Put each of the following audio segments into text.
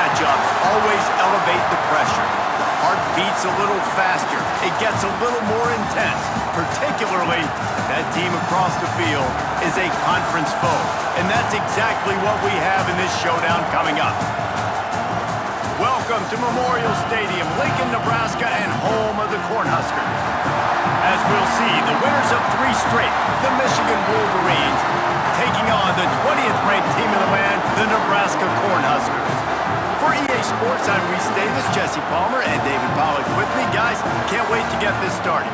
matchups always elevate the pressure. The heart beats a little faster. It gets a little more intense, particularly if that team across the field is a conference foe. And that's exactly what we have in this showdown coming up. Welcome to Memorial Stadium, Lincoln, Nebraska, and home of the Cornhuskers. As we'll see, the winners of 3 straight, the Michigan Wolverines, taking on the 20th ranked team in the land, the Nebraska Cornhuskers. For EA Sports, I'm Reese Davis, Jesse Palmer, and David Pollack with me. Guys, can't wait to get this started.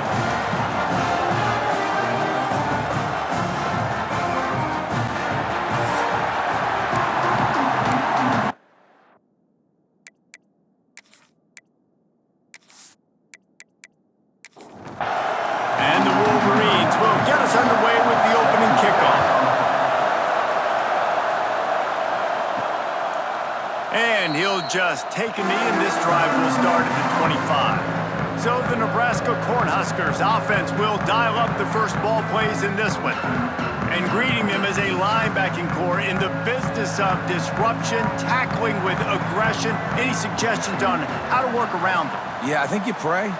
And the Wolverines will get us underway with the opening kickoff. And he'll just take a knee, and this drive will start at the 25. So the Nebraska Cornhuskers offense will dial up the first ball plays in this one. And greeting them as a linebacking core in the business of disruption, tackling with aggression. Any suggestions on how to work around them? Yeah, I think you pray.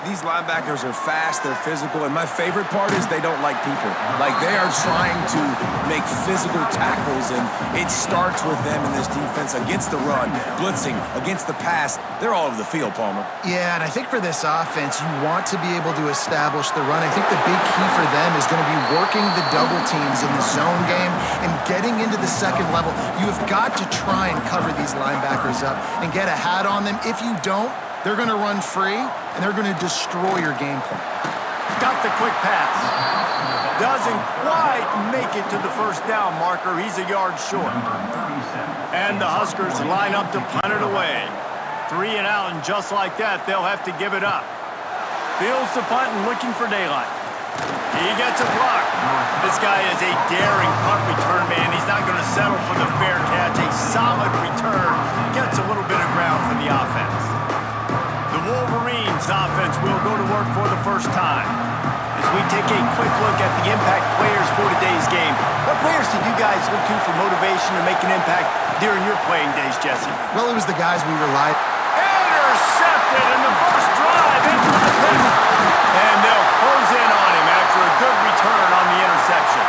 These linebackers are fast, they're physical, and my favorite part is they don't like people. Like, they are trying to make physical tackles, and it starts with them in this defense against the run, blitzing, against the pass. They're all over the field, Palmer. Yeah, and I think for this offense, you want to be able to establish the run. I think the big key for them is going to be working the double teams in the zone game and getting into the second level. You have got to try and cover these linebackers up and get a hat on them. If you don't, they're going to run free, and they're going to destroy your game plan. Got the quick pass. Doesn't quite make it to the first down marker. He's a yard short. And the Huskers line up to punt it away. 3 and out, and just like that, they'll have to give it up. Fields the punt and looking for daylight. He gets a block. This guy is a daring punt return man. He's not going to settle for the fair catch. A solid return. Gets a little bit of ground for the offense. The Wolverines offense will go to work for the first time. As we take a quick look at the impact players for today's game, what players did you guys look to for motivation to make an impact during your playing days, Jesse? Well, it was the guys we relied on. Intercepted in the first drive into the pit. And they'll close in on him after a good return on the interception.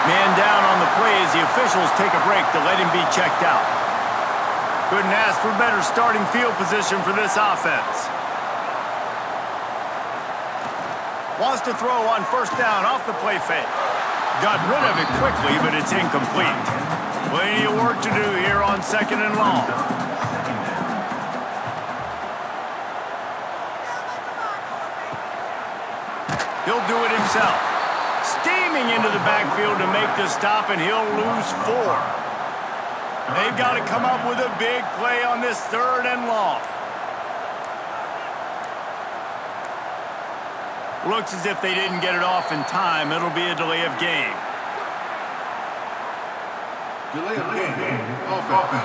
Man down on the play as the officials take a break to let him be checked out. Couldn't ask for better starting field position for this offense. Wants to throw on first down off the play fake. Got rid of it quickly, but it's incomplete. Plenty of work to do here on 2nd and long. He'll do it himself. Steaming into the backfield to make the stop, and he'll lose 4. They've got to come up with a big play on this 3rd and long. Looks as if they didn't get it off in time. It'll be a delay of game. Delay of game. Offense.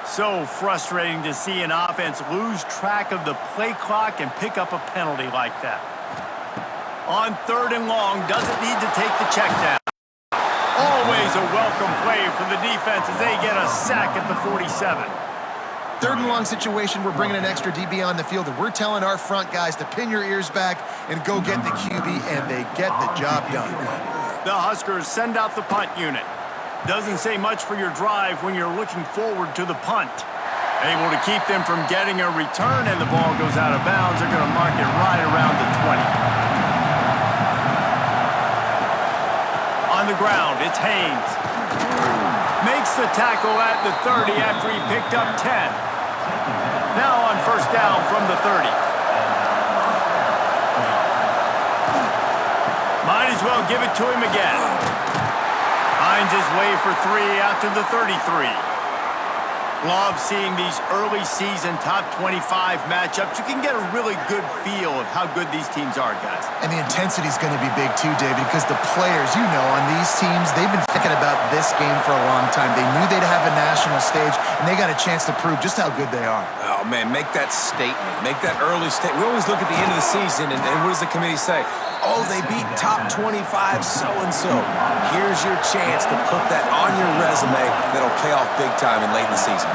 So frustrating to see an offense lose track of the play clock and pick up a penalty like that. On 3rd and long, doesn't need to take the check down. Always a welcome play for the defense as they get a sack at the 47. 3rd and long situation, we're bringing an extra DB on the field, and we're telling our front guys to pin your ears back and go get the QB, and they get the job done. The Huskers send out the punt unit. Doesn't say much for your drive when you're looking forward to the punt. Able to keep them from getting a return, and the ball goes out of bounds. They're going to mark it right around the 20. On the ground, it's Haynes. Makes the tackle at the 30 after he picked up 10. Now on first down from the 30. Might as well give it to him again. Finds his way for 3 out to the 33. Love seeing these early season top 25 matchups. You can get a really good feel of how good these teams are, guys. And the intensity is going to be big too, David, because the players, you know, on these teams, they've been thinking about this game for a long time. They knew they'd have a national stage, and they got a chance to prove just how good they are. Oh, man, make that statement. Make that early statement. We always look at the end of the season, and what does the committee say? Oh, they beat top 25 so-and-so. Here's your chance to put that on your resume that'll pay off big time in late in the season.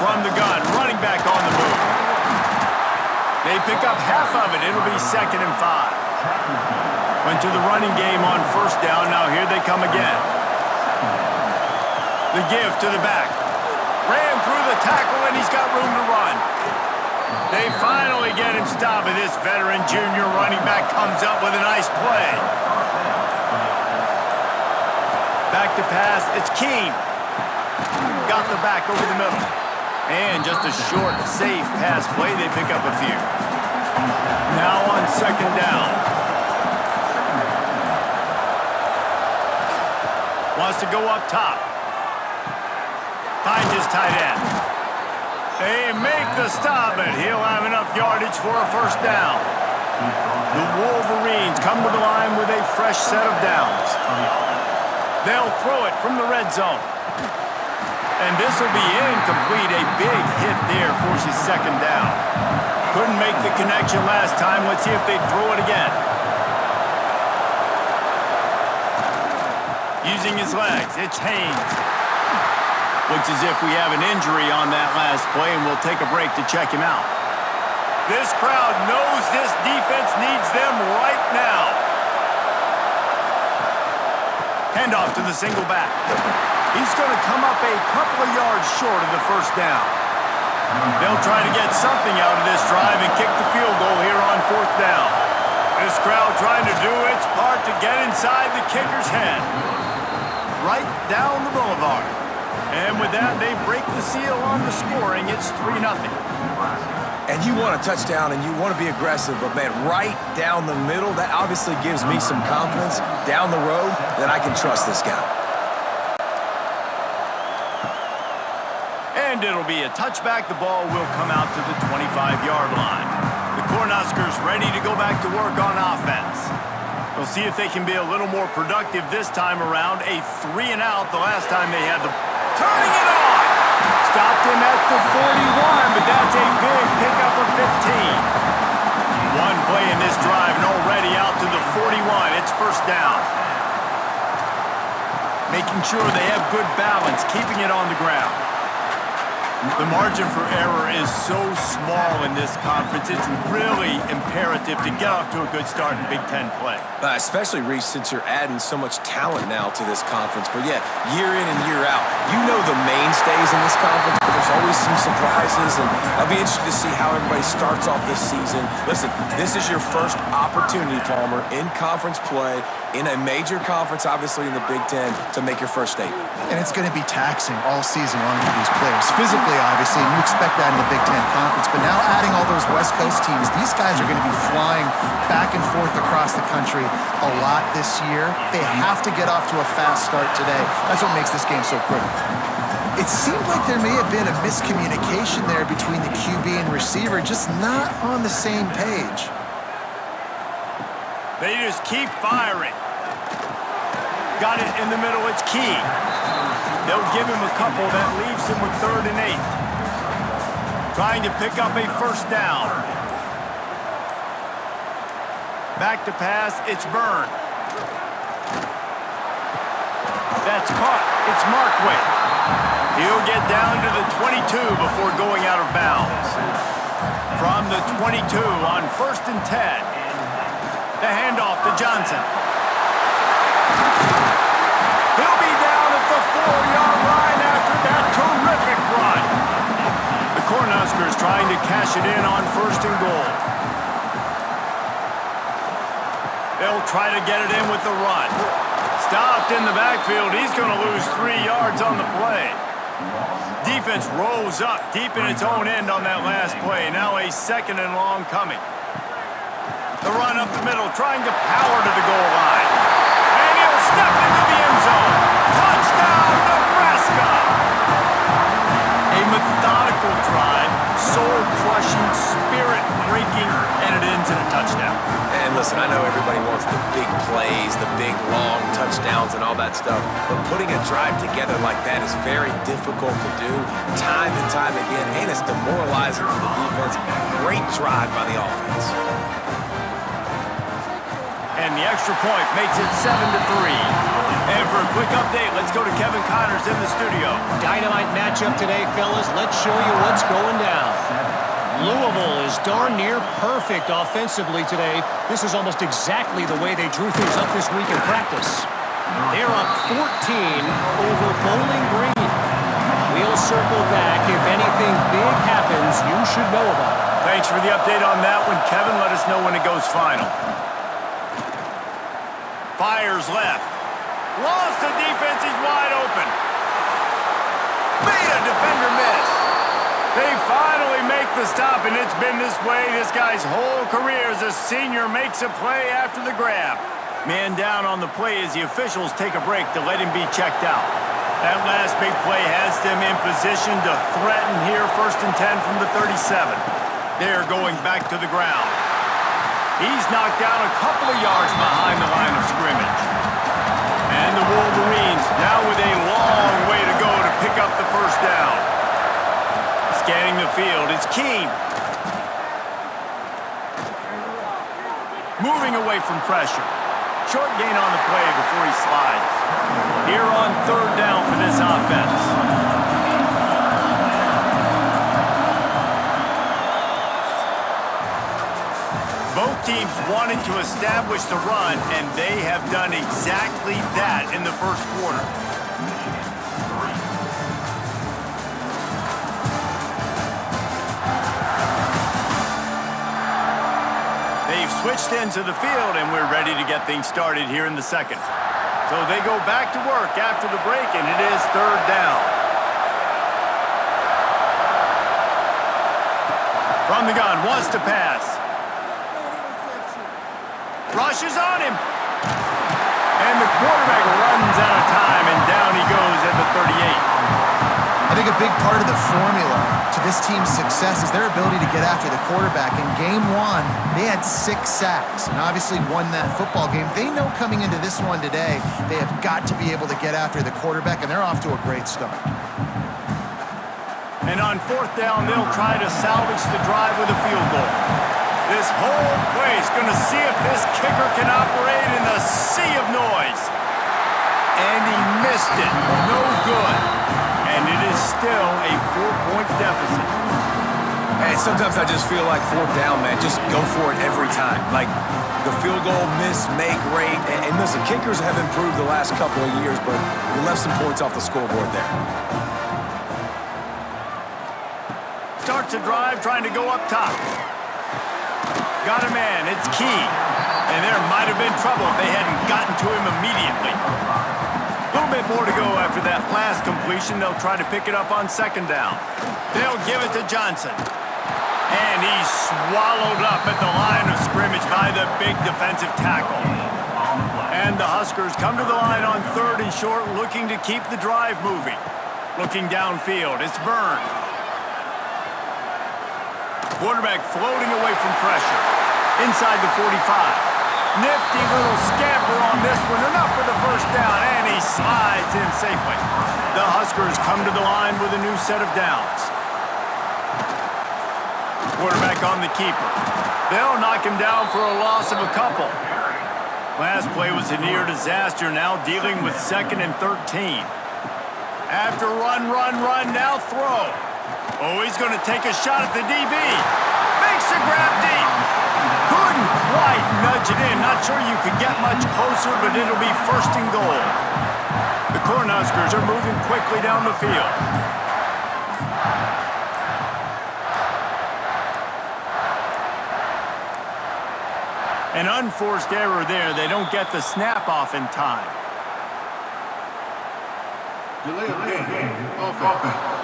From the gun, running back on the move. They pick up half of it. It'll be 2nd and 5. Went to the running game on 1st down. Now here they come again. The give to the back. Ran through the tackle, and he's got room to run. They finally get him stopped, and this veteran junior running back comes up with a nice play. Back to pass. It's Keene. Got the back over the middle. And just a short, safe pass play. They pick up a few. Now on 2nd down. Wants to go up top. Finds his tight end. They make the stop, and he'll have enough yardage for a 1st down. The Wolverines come to the line with a fresh set of downs. They'll throw it from the red zone. And this will be incomplete. A big hit there forces 2nd down. Couldn't make the connection last time. Let's see if they throw it again. Using his legs, it's Haynes. Looks as if we have an injury on that last play, and we'll take a break to check him out. This crowd knows this defense needs them right now. Handoff to the single back. He's going to come up a couple of yards short of the 1st down. They'll try to get something out of this drive and kick the field goal here on 4th down. This crowd trying to do its part to get inside the kicker's head. Right down the boulevard. And with that, they break the seal on the scoring. It's 3-0. And you want a touchdown, and you want to be aggressive, but, man, right down the middle, that obviously gives me some confidence down the road that I can trust this guy. And it'll be a touchback. The ball will come out to the 25-yard line. The Cornhuskers ready to go back to work on offense. We'll see if they can be a little more productive this time around. A 3-and-out the last time they had the... Turning it on! Stopped him at the 41, but that's a big pickup of 15. One play in this drive and already out to the 41. It's 1st down. Making sure they have good balance, keeping it on the ground. The margin for error is so small in this conference. It's really imperative to get off to a good start in Big Ten play. Especially, Reese, since you're adding so much talent now to this conference. But, yeah, year in and year out, you know the mainstays in this conference, but there's always some surprises, and I'll be interested to see how everybody starts off this season. Listen, this is your first opportunity, Palmer, in conference play, in a major conference, obviously in the Big Ten, to make your first statement. And it's going to be taxing all season long for these players. Physically, obviously, and you expect that in the Big Ten Conference. But now adding all those West Coast teams, these guys are going to be flying back and forth across the country a lot this year. They have to get off to a fast start today. That's what makes this game so critical. It seemed like there may have been a miscommunication there between the QB and receiver, just not on the same page. They just keep firing. Got it in the middle. It's Key. They'll give him a couple. That leaves him with 3rd and 8. Trying to pick up a 1st down. Back to pass. It's Byrne. That's caught. It's Markway. He'll get down to the 22 before going out of bounds. From the 22 on 1st and 10. The handoff to Johnson. He'll be down at the 4-yard line after that terrific run. The Cornhuskers trying to cash it in on 1st and goal. They'll try to get it in with the run. Stopped in the backfield. He's going to lose 3 yards on the play. Defense rolls up deep in its own end on that last play. Now a 2nd and long coming. The run up the middle, trying to power to the goal line. And he'll step into the end zone. Touchdown, Nebraska! A methodical drive, soul-crushing, spirit-breaking, and it ends in a touchdown. And listen, listen, I know everybody wants the big plays, the big, long touchdowns and all that stuff, but putting a drive together like that is very difficult to do time and time again, and it's demoralizing for the defense. Great drive by the offense. And the extra point makes it 7-3. And for a quick update, let's go to Kevin Connors in the studio. Dynamite matchup today, fellas. Let's show you what's going down. Louisville is darn near perfect offensively today. This is almost exactly the way they drew things up this week in practice. They're up 14 over Bowling Green. We'll circle back. If anything big happens, you should know about it. Thanks for the update on that one, Kevin. Let us know when it goes final. Fires left. Lost the defense. He's wide open. Made a defender miss. They finally make the stop, and it's been this way this guy's whole career as a senior makes a play after the grab. Man down on the play as the officials take a break to let him be checked out. That last big play has them in position to threaten here, 1st and 10 from the 37. They're going back to the ground. He's knocked down a couple of yards behind the line of scrimmage. And the Wolverines now with a long way to go to pick up the first down. Scanning the field, it's Keene. Moving away from pressure. Short gain on the play before he slides. Here on 3rd down for this offense. Both teams wanted to establish the run, and they have done exactly that in the first quarter. They've switched ends of the field, and we're ready to get things started here in the second. So they go back to work after the break, and it is 3rd down. From the gun, wants to pass. Rushes on him. And the quarterback runs out of time, and down he goes at the 38. I think a big part of the formula to this team's success is their ability to get after the quarterback. In game 1, they had 6 sacks and obviously won that football game. They know coming into this one today, they have got to be able to get after the quarterback, and they're off to a great start. And on 4th down, they'll try to salvage the drive with a field goal. This whole place going to see if this kicker can operate in the sea of noise. And he missed it. No good. And it is still a 4-point deficit. Hey, sometimes I just feel like 4th down, man. Just go for it every time. Like the field goal, miss, make, rate. And listen, kickers have improved the last couple of years, but we left some points off the scoreboard there. Starts a drive trying to go up top. Got a man, it's Key. And there might have been trouble if they hadn't gotten to him immediately. A little bit more to go after that last completion. They'll try to pick it up on 2nd down. They'll give it to Johnson. And he's swallowed up at the line of scrimmage by the big defensive tackle. And the Huskers come to the line on 3rd and short, looking to keep the drive moving. Looking downfield, it's Byrne. Quarterback floating away from pressure. Inside the 45. Nifty little scamper on this one. Enough for the first down, and he slides in safely. The Huskers come to the line with a new set of downs. Quarterback on the keeper. They'll knock him down for a loss of a couple. Last play was a near disaster, now dealing with 2nd and 13. After run, now throw. Oh, he's going to take a shot at the DB. Makes the grab deep. Couldn't quite nudge it in. Not sure you could get much closer, but it'll be 1st and goal. The Cornhuskers are moving quickly down the field. An unforced error there. They don't get the snap off in time. Delay of game. Offense.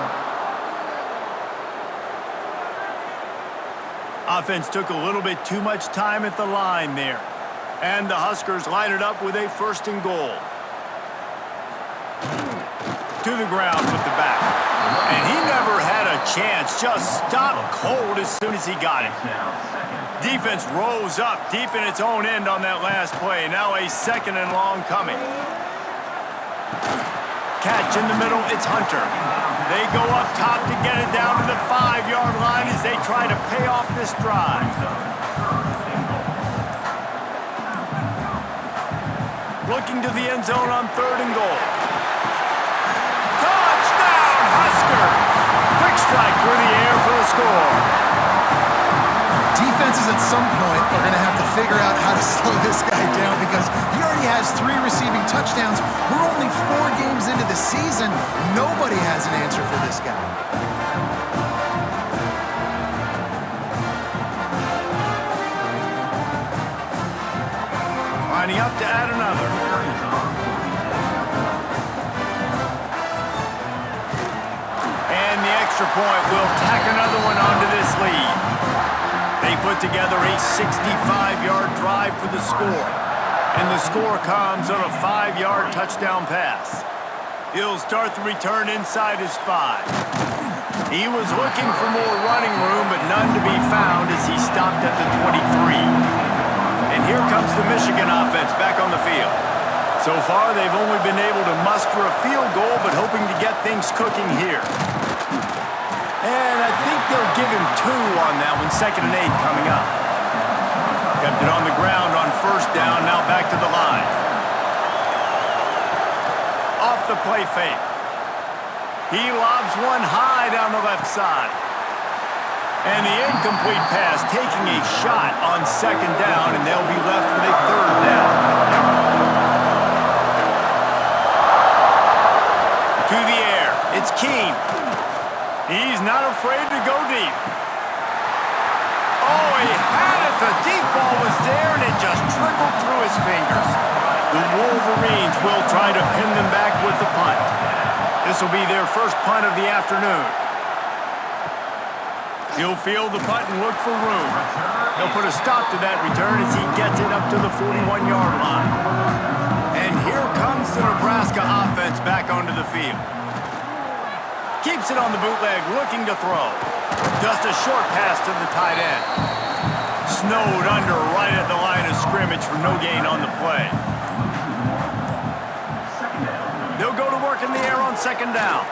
Offense took a little bit too much time at the line there. And the Huskers line it up with a 1st and goal. To the ground with the back. And he never had a chance. Just stopped cold as soon as he got it. Defense rose up deep in its own end on that last play. Now a 2nd and long coming. Catch in the middle, it's Hunter. They go up top to get it down to the 5-yard line as they try to pay off this drive. Looking to the end zone on 3rd and goal. Touchdown, Husker! Quick strike through the air for the score. Defenses at some point are going to have to figure out how to slow this guy down because he already has 3 receiving touchdowns. We're only 4 games into the season. Nobody has an answer for this guy. Lining up to add another. And the extra point will tack another one onto this lead. They put together a 65-yard drive for the score. And the score comes on a 5-yard touchdown pass. He'll start the return inside his 5. He was looking for more running room, but none to be found as he stopped at the 23. And here comes the Michigan offense back on the field. So far, they've only been able to muster a field goal, but hoping to get things cooking here. And I think they'll give him 2 on that one, 2nd and 8 coming up. Kept it on the ground on 1st down, now back to the line. Off the play fake. He lobs one high down the left side. And the incomplete pass taking a shot on 2nd down, and they'll be left with a 3rd down. To the air, it's Keene. He's not afraid to go deep. Oh, he had it. The deep ball was there, and it just trickled through his fingers. The Wolverines will try to pin them back with the punt. This will be their first punt of the afternoon. He'll field the punt and look for room. He'll put a stop to that return as he gets it up to the 41-yard line. And here comes the Nebraska offense back onto the field. Keeps it on the bootleg, looking to throw. Just a short pass to the tight end. Snowed under right at the line of scrimmage for no gain on the play. They'll go to work in the air on 2nd down.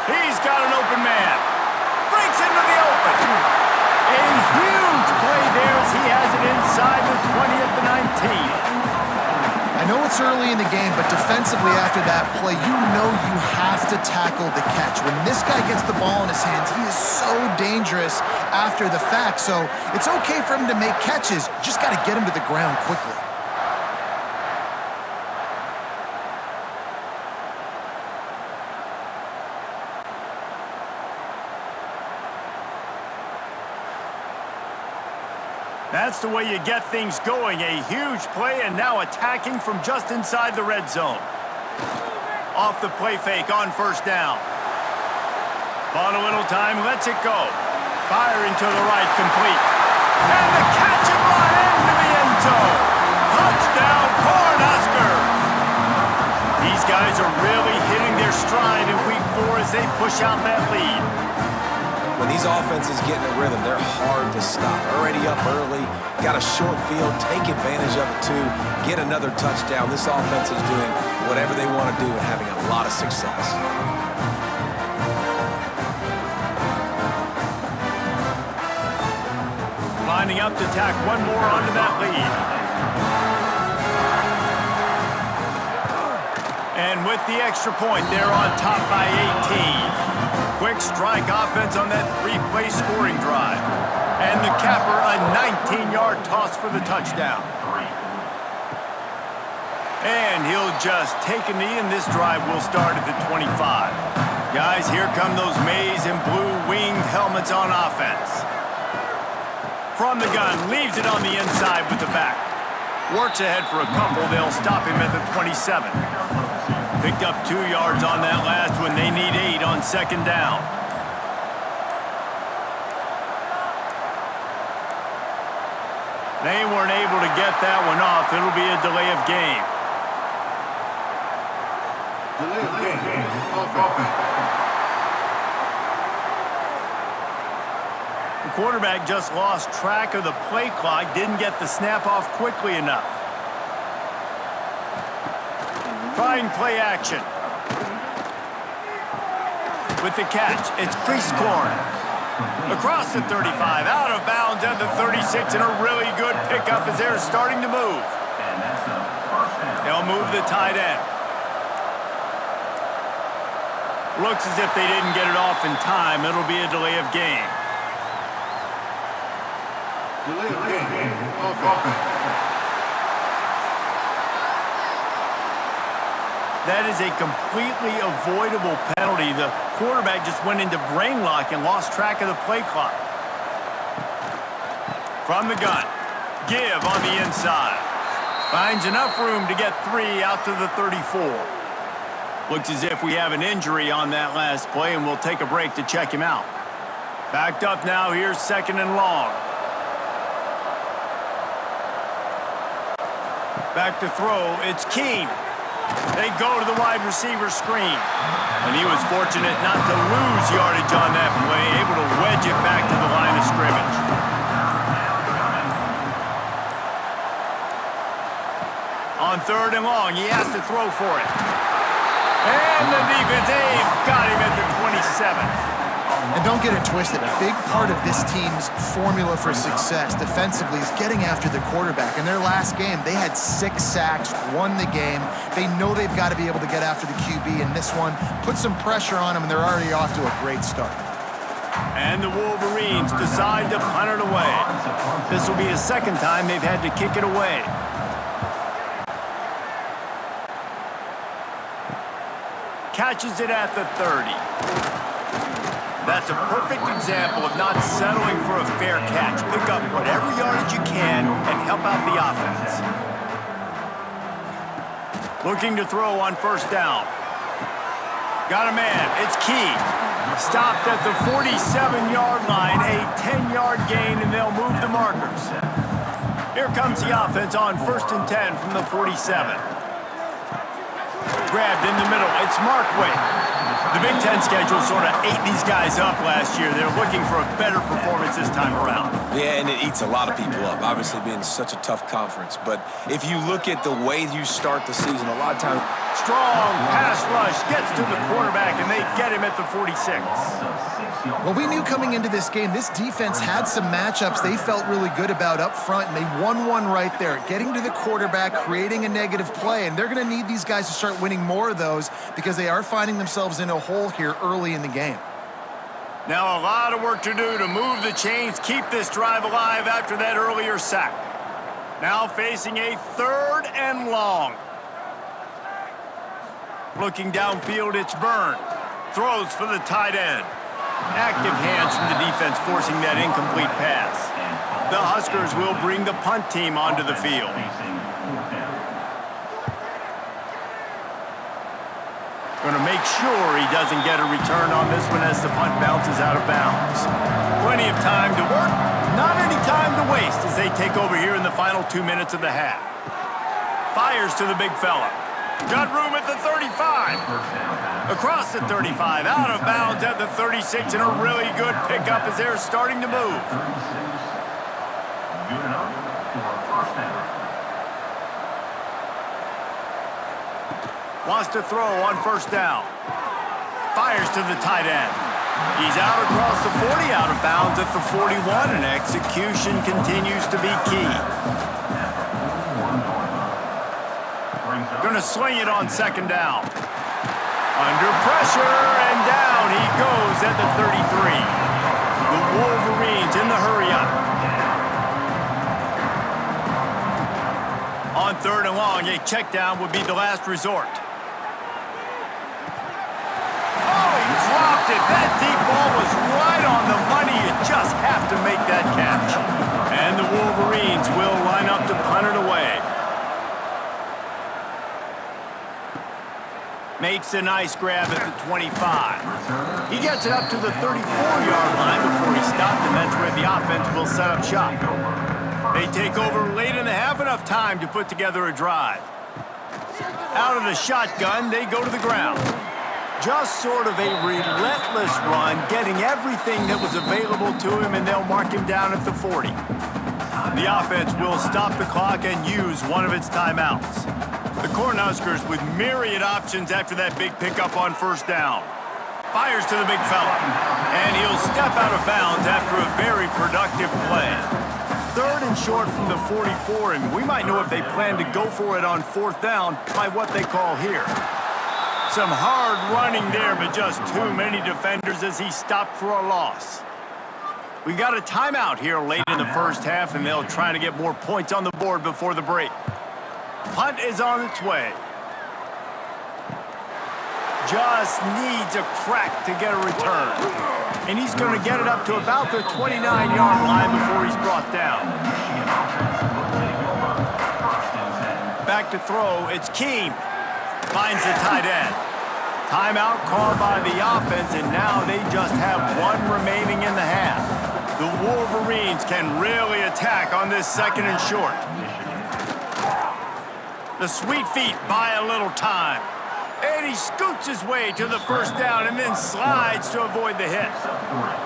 He's got an open man. Breaks into the open. A huge play there as he has it inside the 20 at the 19. I know it's early in the game, but defensively after that play, you know you have to tackle the catch. When this guy gets the ball in his hands, he is so dangerous after the fact. So it's okay for him to make catches. You just got to get him to the ground quickly. That's the way you get things going. A huge play and now attacking from just inside the red zone. Off the play fake on 1st down. On a little time, lets it go. Firing to the right, complete. And the catch and run into the end zone. Touchdown, Cornhuskers! These guys are really hitting their stride in week 4 as they push out that lead. When these offenses get in a rhythm, they're hard to stop. Already up early, got a short field, take advantage of it too, get another touchdown. This offense is doing whatever they want to do and having a lot of success. Lining up to tack one more onto that lead. And with the extra point, they're on top by 18. Quick strike offense on that 3-play scoring drive. And the capper, a 19-yard toss for the touchdown. And he'll just take a knee, and this drive will start at the 25. Guys, here come those maize and blue winged helmets on offense. From the gun, leaves it on the inside with the back. Works ahead for a couple, they'll stop him at the 27. Picked up 2 yards on that last one. They need 8 on 2nd down. They weren't able to get that one off. It'll be a delay of game. Delay of game. Offense. The quarterback just lost track of the play clock, didn't get the snap off quickly enough. Trying play action. With the catch, it's Corn. Across the 35, out of bounds at the 36, and a really good pickup as they're starting to move. They'll move the tight end. Looks as if they didn't get it off in time. It'll be a delay of game. Delay of game. Offense. That is a completely avoidable penalty. The quarterback just went into brain lock and lost track of the play clock. From the gun, give on the inside. Finds enough room to get 3 out to the 34. Looks as if we have an injury on that last play, and we'll take a break to check him out. Backed up now, here's 2nd and long. Back to throw, it's Keene. They go to the wide receiver screen. And he was fortunate not to lose yardage on that play, able to wedge it back to the line of scrimmage. On 3rd and long, he has to throw for it. And the defense, they've got him at the 27. And don't get it twisted, a big part of this team's formula for success defensively is getting after the quarterback. In their last game, they had 6 sacks, won the game. They know they've got to be able to get after the QB, and this one put some pressure on them, and they're already off to a great start. And the Wolverines decide to punt it away. This will be the 2nd time they've had to kick it away. Catches it at the 30. That's a perfect example of not settling for a fair catch. Pick up whatever yardage you can and help out the offense. Looking to throw on 1st down. Got a man. It's Key. Stopped at the 47-yard line. A 10-yard gain, and they'll move the markers. Here comes the offense on 1st and 10 from the 47. Grabbed in the middle. It's Markway. The Big Ten schedule sort of ate these guys up last year. They're looking for a better performance this time around. Yeah, and it eats a lot of people up, obviously being such a tough conference. But if you look at the way you start the season, a lot of times... Strong pass rush gets to the quarterback, and they get him at the 46. Well, we knew coming into this game, this defense had some matchups they felt really good about up front, and they won one right there, getting to the quarterback, creating a negative play, and they're going to need these guys to start winning more of those because they are finding themselves in a hole here early in the game. Now a lot of work to do to move the chains, keep this drive alive after that earlier sack. Now facing a 3rd and long. Looking downfield, it's Byrne. Throws for the tight end. Active hands from the defense forcing that incomplete pass. The Huskers will bring the punt team onto the field. Going to make sure he doesn't get a return on this one as the punt bounces out of bounds. Plenty of time to work, not any time to waste as they take over here in the final 2 minutes of the half. Fires to the big fella. Got room at the 35. Across the 35, out of bounds at the 36, and a really good pickup as they're starting to move. Wants to throw on 1st down. Fires to the tight end. He's out across the 40, out of bounds at the 41, and execution continues to be key. Going to swing it on 2nd down. Under pressure, and down he goes at the 33. The Wolverines in the hurry-up. On 3rd and long, a check down would be the last resort. Oh, he dropped it. That deep ball was right on the money. You just have to make that catch. And the Wolverines will line up to punt it away. Makes a nice grab at the 25. He gets it up to the 34-yard line before he stopped, and that's where the offense will set up shop. They take over late in the half, enough time to put together a drive. Out of the shotgun, they go to the ground. Just sort of a relentless run, getting everything that was available to him, and they'll mark him down at the 40. The offense will stop the clock and use one of its timeouts. The Cornhuskers with myriad options after that big pickup on first down. Fires to the big fella, and he'll step out of bounds after a very productive play. 3rd and short from the 44, and we might know if they plan to go for it on 4th down by what they call here. Some hard running there, but just too many defenders as he stopped for a loss. We got a timeout here late in the first half, and they'll try to get more points on the board before the break. Punt is on its way. Just needs a crack to get a return. And he's going to get it up to about the 29-yard line before he's brought down. Back to throw, it's Keene. Finds the tight end. Timeout called by the offense, and now they just have one remaining in the half. The Wolverines can really attack on this 2nd and short. The Sweet Feet buy a little time. And he scoots his way to the first down and then slides to avoid the hit.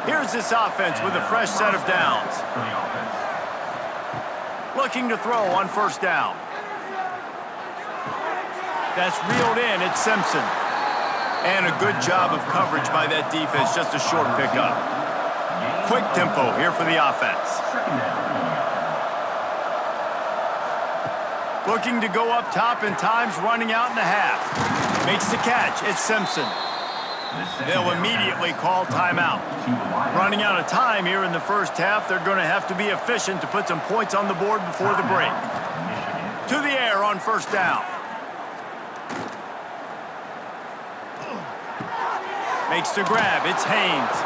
Here's this offense with a fresh set of downs. Looking to throw on first down. That's reeled in, it's Simpson. And a good job of coverage by that defense, just a short pickup. Quick tempo here for the offense. Looking to go up top, and time's running out in the half. Makes the catch, it's Simpson. They'll immediately call timeout. Running out of time here in the first half, they're going to have to be efficient to put some points on the board before the break. To the air on first down. Makes the grab, it's Haynes.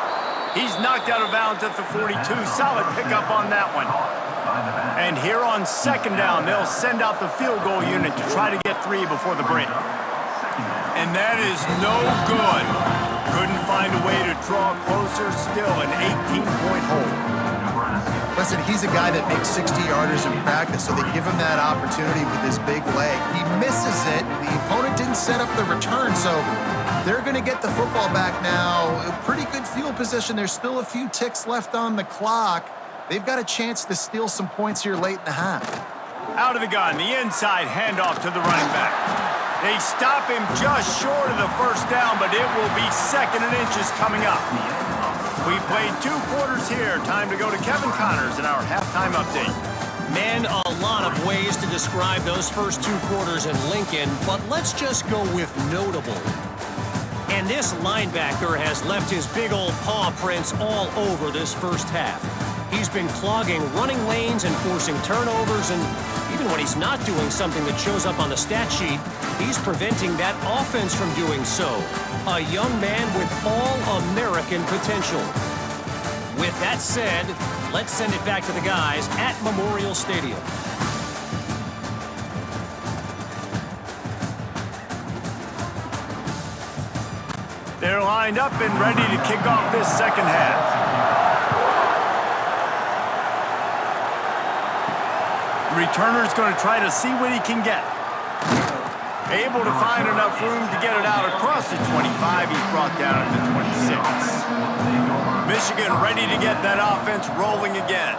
He's knocked out of bounds at the 42. Solid pickup on that one. And here on 2nd down, they'll send out the field goal unit to try to get 3 before the break. And that is no good. Couldn't find a way to draw closer. Still an 18-point hold. Listen, he's a guy that makes 60-yarders in practice, so they give him that opportunity with his big leg. He misses it. The opponent didn't set up the return, so they're going to get the football back now. A pretty good field position. There's still a few ticks left on the clock. They've got a chance to steal some points here late in the half. Out of the gun, the inside handoff to the running back. They stop him just short of the first down, but it will be 2nd and inches coming up. We've played 2 quarters here. Time to go to Kevin Connors in our halftime update. Man, a lot of ways to describe those first 2 quarters in Lincoln, but let's just go with notable. And this linebacker has left his big old paw prints all over this first half. He's been clogging running lanes and forcing turnovers, and even when he's not doing something that shows up on the stat sheet, he's preventing that offense from doing so. A young man with all-American potential. With that said, let's send it back to the guys at Memorial Stadium. They're lined up and ready to kick off this 2nd half. Returner's going to try to see what he can get. Able to find enough room to get it out across the 25. He's brought down at the 26. Michigan ready to get that offense rolling again.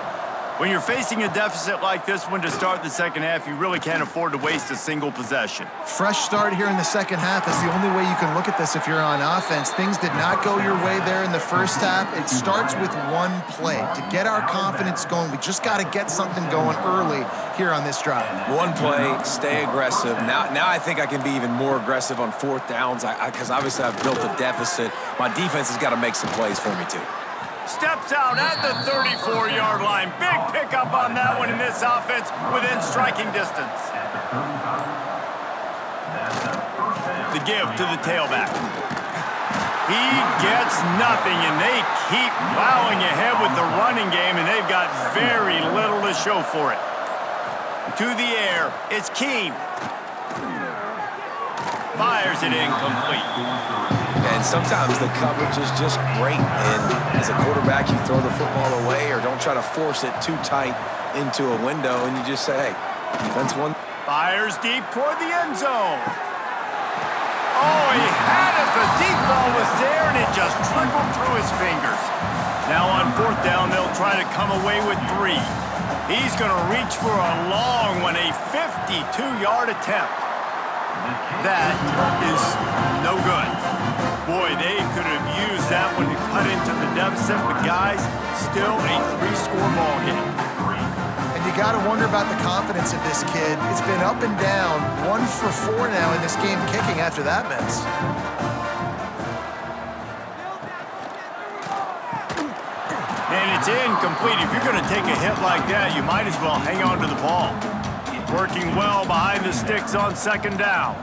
When you're facing a deficit like this one to start the 2nd half, you really can't afford to waste a single possession. Fresh start here in the 2nd half is the only way you can look at this if you're on offense. Things did not go your way there in the first half. It starts with one play. To get our confidence going, we just got to get something going early here on this drive. One play, stay aggressive. Now I think I can be even more aggressive on 4th downs because obviously I've built a deficit. My defense has got to make some plays for me too. Steps out at the 34-yard line. Big pickup on that one in this offense within striking distance. The give to the tailback. He gets nothing, and they keep plowing ahead with the running game, and they've got very little to show for it. To the air, it's Keene. Fires it incomplete. And sometimes the coverage is just great. And as a quarterback, you throw the football away or don't try to force it too tight into a window, and you just say, hey, defense won. Fires deep toward the end zone. Oh, he had it. The deep ball was there, and it just trickled through his fingers. Now on 4th down, they'll try to come away with 3. He's going to reach for a long one, a 52-yard attempt. That is no good. Boy, they could have used that one to cut into the deficit, but guys, still a 3-score ball game. And you got to wonder about the confidence of this kid. It's been up and down, 1 for 4 now in this game kicking after that miss. And it's incomplete. If you're going to take a hit like that, you might as well hang on to the ball. Working well behind the sticks on 2nd down.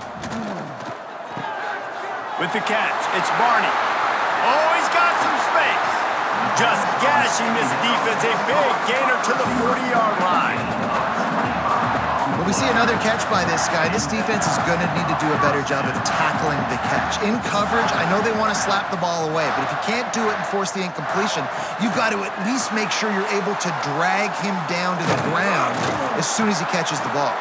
With the catch, it's Barney. Oh, he's got some space. Just gashing this defense, a big gainer to the 40-yard line. When we see another catch by this guy, this defense is going to need to do a better job of tackling the catch. In coverage, I know they want to slap the ball away, but if you can't do it and force the incompletion, you've got to at least make sure you're able to drag him down to the ground as soon as he catches the ball.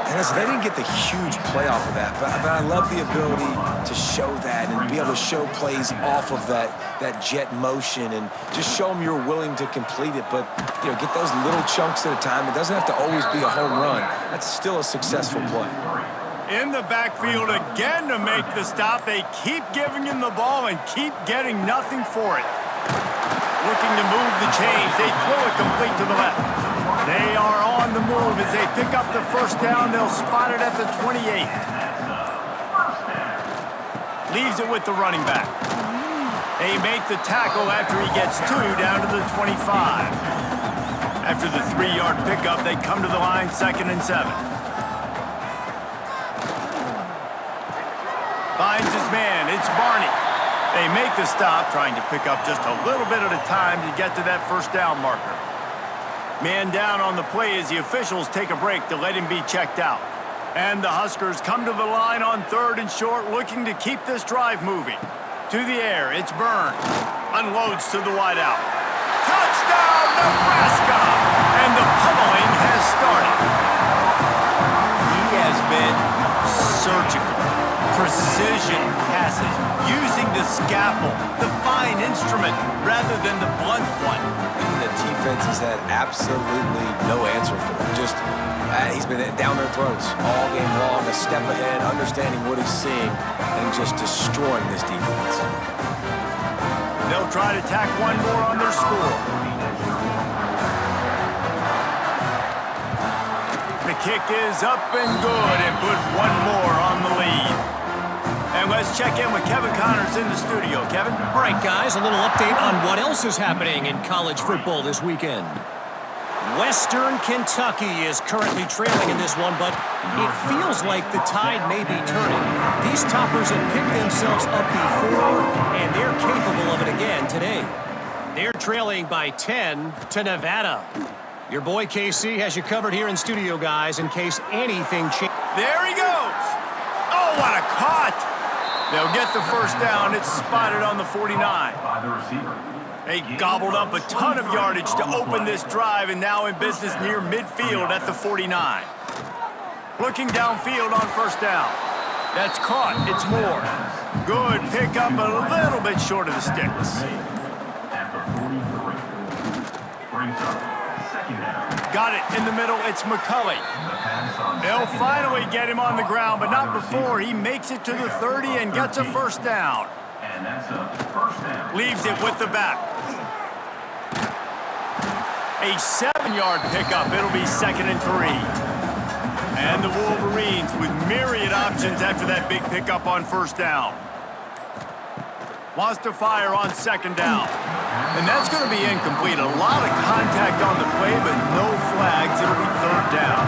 And listen, they didn't get the huge play off of that, but I love the ability to show that and be able to show plays off of that jet motion and just show them you're willing to complete it. But, you know, get those little chunks at a time. It doesn't have to always be a home run. That's still a successful play. In the backfield again to make the stop. They keep giving him the ball and keep getting nothing for it. Looking to move the chains. They throw it complete to the left. They are on the move as they pick up the 1st down. They'll spot it at the 28. Leaves it with the running back. They make the tackle after he gets 2 down to the 25. After the 3-yard pickup, they come to the line 2nd and 7. Finds his man. It's Barney. They make the stop, trying to pick up just a little bit at a time to get to that 1st down marker. Man down on the play as the officials take a break to let him be checked out. And the Huskers come to the line on 3rd and short, looking to keep this drive moving. To the air, it's Burns. Unloads to the wideout. Touchdown, Nebraska! And the pummeling has started. He has been surgical. Precision passes, using the scalpel, the fine instrument, rather than the blunt one. And the defense has had absolutely no answer for him. Just, he's been down their throats all game long, a step ahead, understanding what he's seeing, and just destroying this defense. They'll try to tack one more on their score. The kick is up and good, and put one more on the lead. And let's check in with Kevin Connors in the studio. Kevin? All right, guys, a little update on what else is happening in college football this weekend. Western Kentucky is currently trailing in this one, but it feels like the tide may be turning. These toppers have picked themselves up before, and they're capable of it again today. They're trailing by 10 to Nevada. Your boy KC has you covered here in studio, guys, in case anything changes. There he goes. Oh, what a caught. They'll get the 1st down. It's spotted on the 49. They gobbled up a ton of yardage to open this drive, and now in business near midfield at the 49. Looking downfield on 1st down. That's caught. It's Moore. Good pickup, a little bit short of the sticks. Got it in the middle. It's McCulley. They'll finally get him on the ground, but not before he makes it to the 30 and gets a 1st down. Leaves it with the back. A 7-yard pickup. It'll be 2nd and 3. And the Wolverines with myriad options after that big pickup on 1st down. Wants to fire on 2nd down. And that's going to be incomplete. A lot of contact on the play, but no flags. It'll be 3rd down.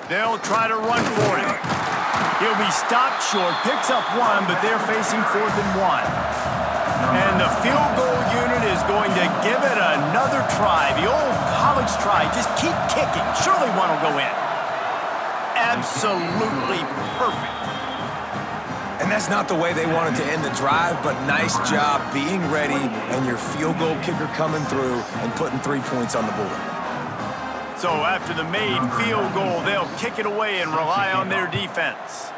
They'll try to run for him. He'll be stopped short, picks up 1, but they're facing 4th and 1. And the field goal unit is going to give it another try. The old college try. Just keep kicking. Surely one will go in. Absolutely perfect. And that's not the way they wanted to end the drive, but nice job being ready and your field goal kicker coming through and putting 3 points on the board. So after the made field goal, they'll kick it away and rely on their defense.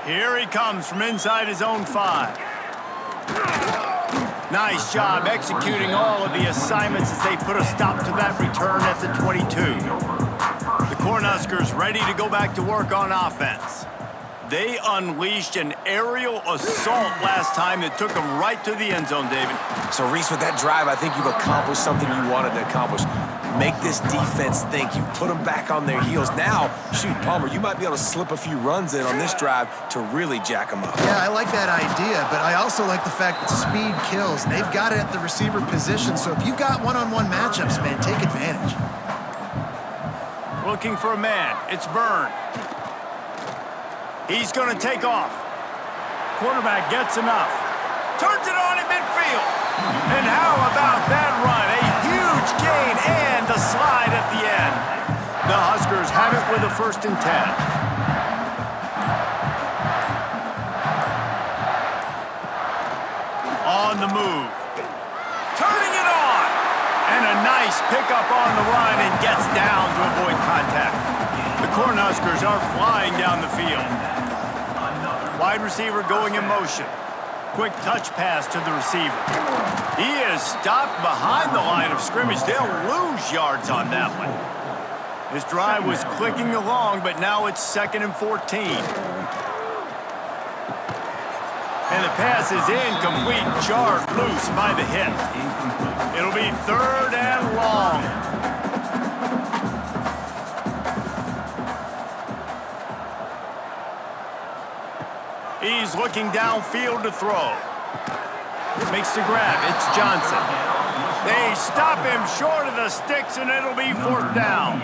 Here he comes from inside his own 5. Nice job executing all of the assignments as they put a stop to that return at the 22. The Cornhuskers ready to go back to work on offense. They unleashed an aerial assault last time that took them right to the end zone, David. So, Reese, with that drive, I think you've accomplished something you wanted to accomplish. Make this defense think. You've put them back on their heels. Now, shoot, Palmer, you might be able to slip a few runs in on this drive to really jack them up. Yeah, I like that idea, but I also like the fact that speed kills. They've got it at the receiver position, so if you've got one-on-one matchups, man, take advantage. Looking for a man. It's Byrne. He's going to take off. Quarterback gets enough. Turns it on in midfield. And how about that run? A huge gain and the slide at the end. The Huskers have it with a 1st and 10. On the move. Turning it on. And a nice pickup on the run and gets down to avoid contact. The Cornhuskers are flying down the field. Wide receiver going in motion. Quick touch pass to the receiver. He is stopped behind the line of scrimmage. They'll lose yards on that one. This drive was clicking along, but now it's 2nd and 14. And the pass is incomplete, jarred loose by the hit. It'll be 3rd and long. He's looking downfield to throw. Makes the grab. It's Johnson. They stop him short of the sticks, and it'll be 4th down.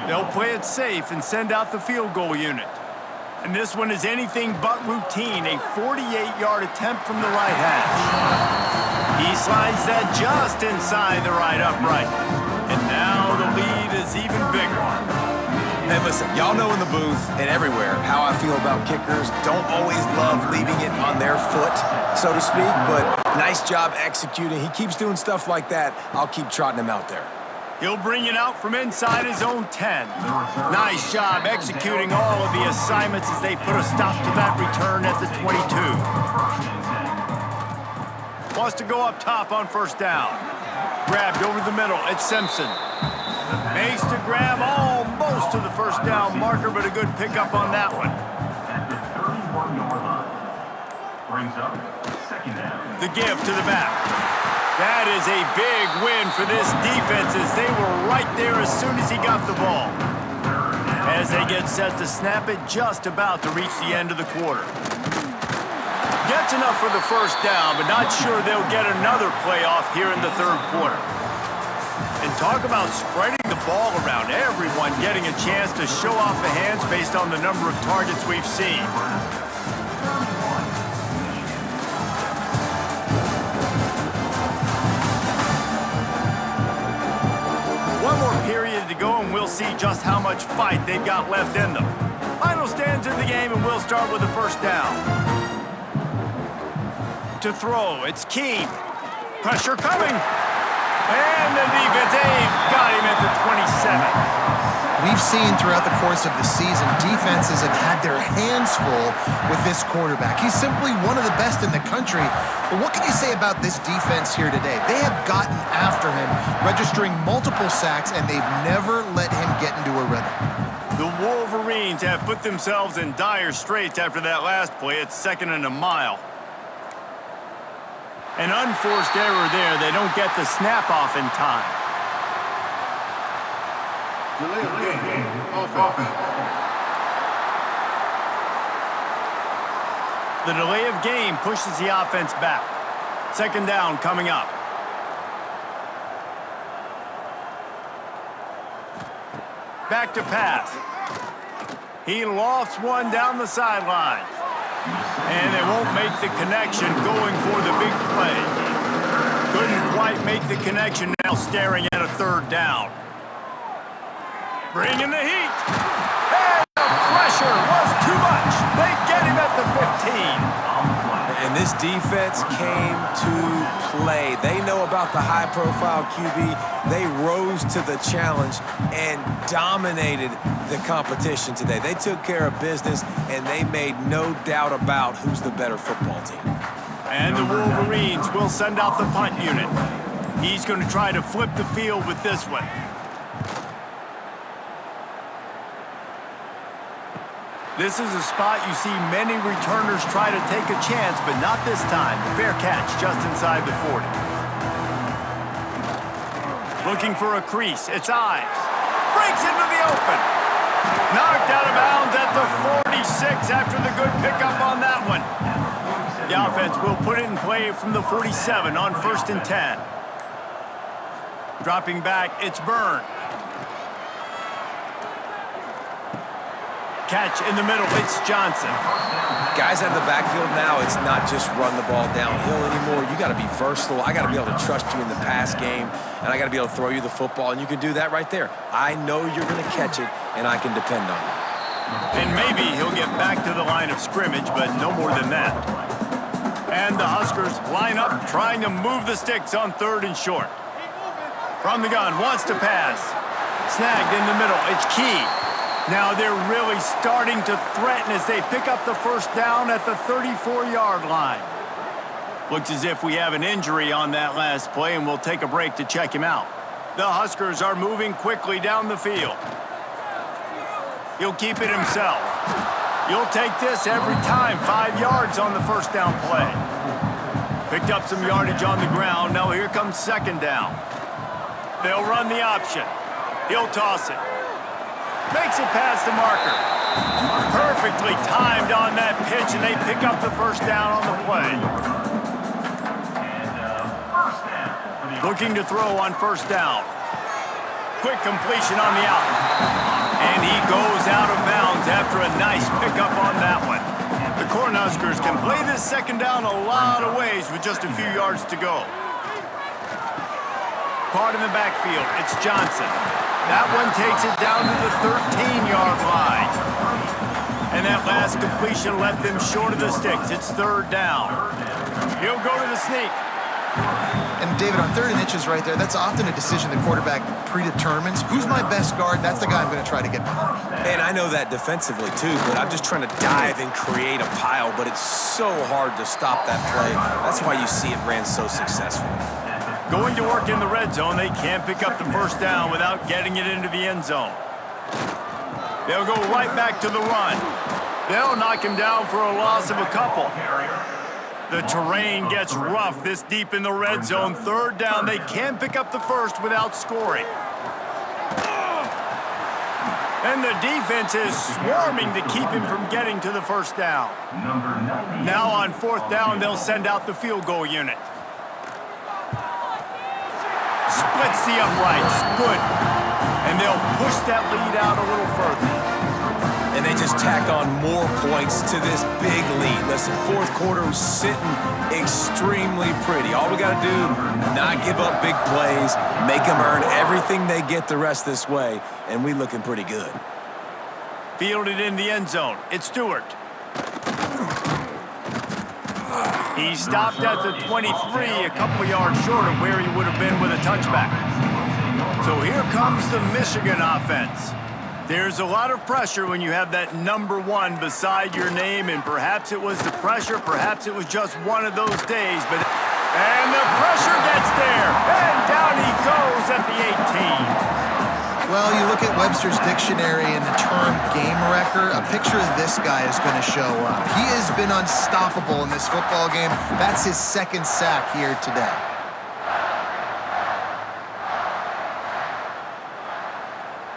They'll play it safe and send out the field goal unit. And this one is anything but routine, a 48-yard attempt from the right hash. He slides that just inside the right upright. And now the lead is even bigger. Hey, listen, y'all know in the booth and everywhere how I feel about kickers. Don't always love leaving it on their foot, so to speak, but nice job executing. He keeps doing stuff like that. I'll keep trotting him out there. He'll bring it out from inside his own 10. Nice job executing all of the assignments as they put a stop to that return at the 22. Wants to go up top on 1st down. Grabbed over the middle. It's Simpson. Makes the grab almost to the 1st down marker, but a good pickup on that one. The give to the back. That is a big win for this defense as they were right there as soon as he got the ball. As they get set to snap it, just about to reach the end of the quarter. Gets enough for the 1st down, but not sure they'll get another play off here in the 3rd quarter. And talk about spreading the ball around, everyone getting a chance to show off the hands based on the number of targets we've seen. One more period to go and we'll see just how much fight they've got left in them. Final stands in the game and we'll start with the 1st down. To throw, it's Keene. Pressure coming. And the defense, they've got him at the 27. We've seen throughout the course of the season, defenses have had their hands full with this quarterback. He's simply one of the best in the country. But what can you say about this defense here today? They have gotten after him, registering multiple sacks, and they've never let him get into a rhythm. The Wolverines have put themselves in dire straits after that last play. It's 2nd and a mile. An unforced error there. They don't get the snap off in time. Delay of game. Offense. The delay of game pushes the offense back. 2nd down coming up. Back to pass. He lofts one down the sideline. And they won't make the connection going for the big play. Couldn't quite make the connection, now staring at a 3rd down. Bringing the heat. And the pressure pressure was too much. They get him at the 15. And this defense came to play. They know about the high-profile QB. They rose to the challenge and dominated the competition today. They took care of business, and they made no doubt about who's the better football team. And the Wolverines will send out the punt unit. He's going to try to flip the field with this one. This is a spot you see many returners try to take a chance, but not this time. Fair catch just inside the 40. Looking for a crease. It's Ives. Breaks into the open. Knocked out of bounds at the 46 after the good pickup on that one. The offense will put it in play from the 47 on 1st and 10. Dropping back, it's Byrne. Catch in the middle, it's Johnson. Guys out of the backfield now, it's not just run the ball downhill anymore. You got to be versatile. I got to be able to trust you in the pass game, and I got to be able to throw you the football, and you can do that right there. I know you're going to catch it, and I can depend on you. And maybe he'll get back to the line of scrimmage, but no more than that. And the Huskers line up, trying to move the sticks on 3rd and short. From the gun, wants to pass. Snagged in the middle, it's Key. Now they're really starting to threaten as they pick up the 1st down at the 34-yard line. Looks as if we have an injury on that last play, and we'll take a break to check him out. The Huskers are moving quickly down the field. He'll keep it himself. You'll take this every time. 5 yards on the 1st down play. Picked up some yardage on the ground. Now here comes 2nd down. They'll run the option. He'll toss it. Makes it past the marker. Perfectly timed on that pitch, and they pick up the 1st down on the play. Looking to throw on 1st down. Quick completion on the out. And he goes out of bounds after a nice pickup on that one. The Cornhuskers can play this 2nd down a lot of ways with just a few yards to go. Caught in the backfield, it's Johnson. That one takes it down to the 13-yard line. And that last completion left them short of the sticks. It's 3rd down. He'll go to the sneak. And David, on 3rd and inches right there, that's often a decision the quarterback predetermines. Who's my best guard? That's the guy I'm going to try to get behind. And I know that defensively, too, but I'm just trying to dive and create a pile, but it's so hard to stop that play. That's why you see it ran so successfully. Going to work in the red zone, they can't pick up the 1st down without getting it into the end zone. They'll go right back to the run. They'll knock him down for a loss of a couple. The terrain gets rough this deep in the red zone. 3rd down, they can pick up the 1st without scoring. And the defense is swarming to keep him from getting to the 1st down. Now on 4th down, they'll send out the field goal unit. Splits the uprights. Good. And they'll push that lead out a little further. And they just tack on more points to this big lead. Listen, 4th quarter was sitting extremely pretty. All we got to do, not give up big plays, make them earn everything they get the rest this way, and we looking pretty good. Fielded in the end zone. It's Stewart. He stopped at the 23, a couple yards short of where he would have been with a touchback. So here comes the Michigan offense. There's a lot of pressure when you have that number 1 beside your name, and perhaps it was the pressure, perhaps it was just one of those days, but... And the pressure gets there, and down he goes at the 18. Well, you look at Webster's dictionary and the term game wrecker, a picture of this guy is going to show up. He has been unstoppable in this football game. That's his 2nd sack here today.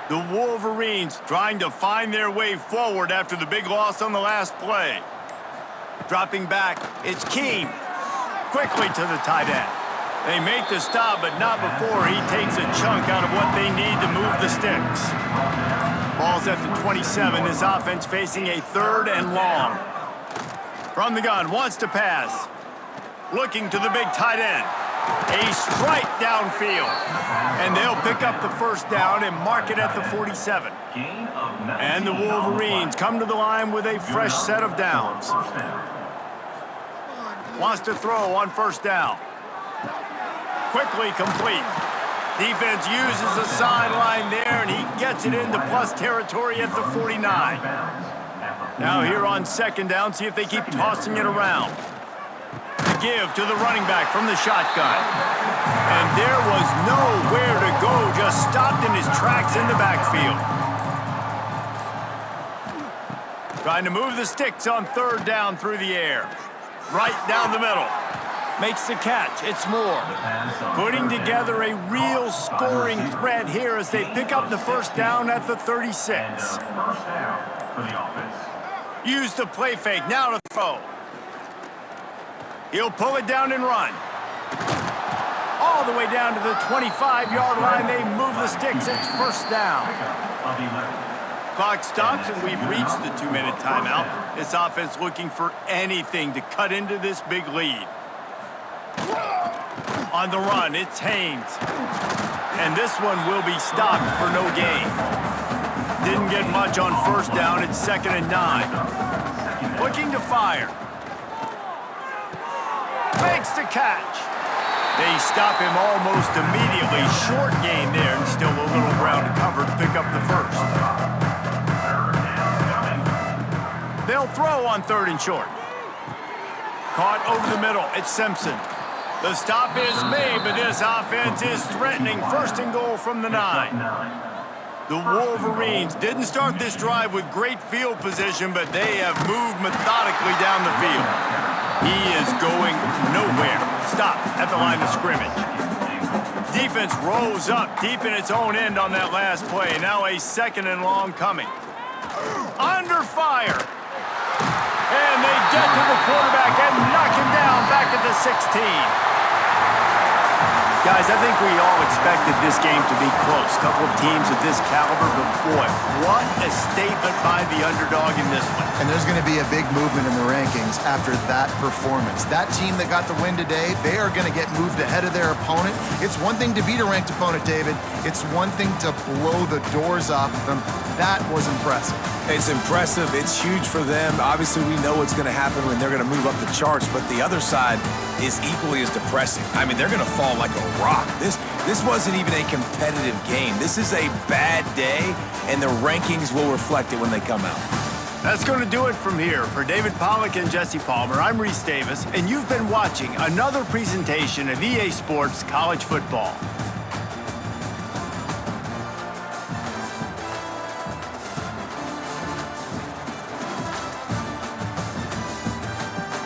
The Wolverines trying to find their way forward after the big loss on the last play. Dropping back, it's Keene. Quickly to the tight end. They make the stop, but not before he takes a chunk out of what they need to move the sticks. Ball's at the 27. This offense facing a 3rd and long. From the gun, wants to pass. Looking to the big tight end. A strike downfield. And they'll pick up the 1st down and mark it at the 47. And the Wolverines come to the line with a fresh set of downs. Wants to throw on first down. Quickly complete. Defense uses the sideline there, and he gets it into plus territory at the 49. Now here on second down, see if they keep tossing it around. The give to the running back from the shotgun. And there was nowhere to go, just stopped in his tracks in the backfield. Trying to move the sticks on third down through the air. Right down the middle. Makes the catch. It's Moore. Putting together a real scoring threat here as they pick up the first down at the 36. Use the play fake. Now to throw. He'll pull it down and run. All the way down to the 25-yard line. They move the sticks. It's first down. Clock stops, and we've reached the 2-minute timeout. This offense looking for anything to cut into this big lead. On the run, it's Haynes. And this one will be stopped for no gain. Didn't get much on first down. It's 2nd and 9. Looking to fire. Makes the catch. They stop him almost immediately. Short gain there, and still a little ground to cover to pick up the first. They'll throw on 3rd and short. Caught over the middle. It's Simpson. The stop is made, but this offense is threatening. 1st and goal from the 9. The Wolverines didn't start this drive with great field position, but they have moved methodically down the field. He is going nowhere. Stop at the line of scrimmage. Defense rolls up deep in its own end on that last play. Now a 2nd and long coming. Under fire. And they get to the quarterback and knock him down back at the 16. Guys, I think we all expected this game to be close. Couple of teams of this caliber, but boy, what a statement by the underdog in this one. And there's going to be a big movement in the rankings after that performance. That team that got the win today, they are going to get moved ahead of their opponent. It's one thing to beat a ranked opponent, David. It's one thing to blow the doors off of them. That was impressive. It's impressive. It's huge for them. Obviously, we know what's going to happen when they're going to move up the charts, but the other side is equally as depressing. I mean, they're going to fall like a rock. This wasn't even a competitive game. This is a bad day, and the rankings will reflect it when they come out. That's going to do it from here. For David Pollack and Jesse Palmer, I'm Reese Davis, and you've been watching another presentation of EA Sports College Football.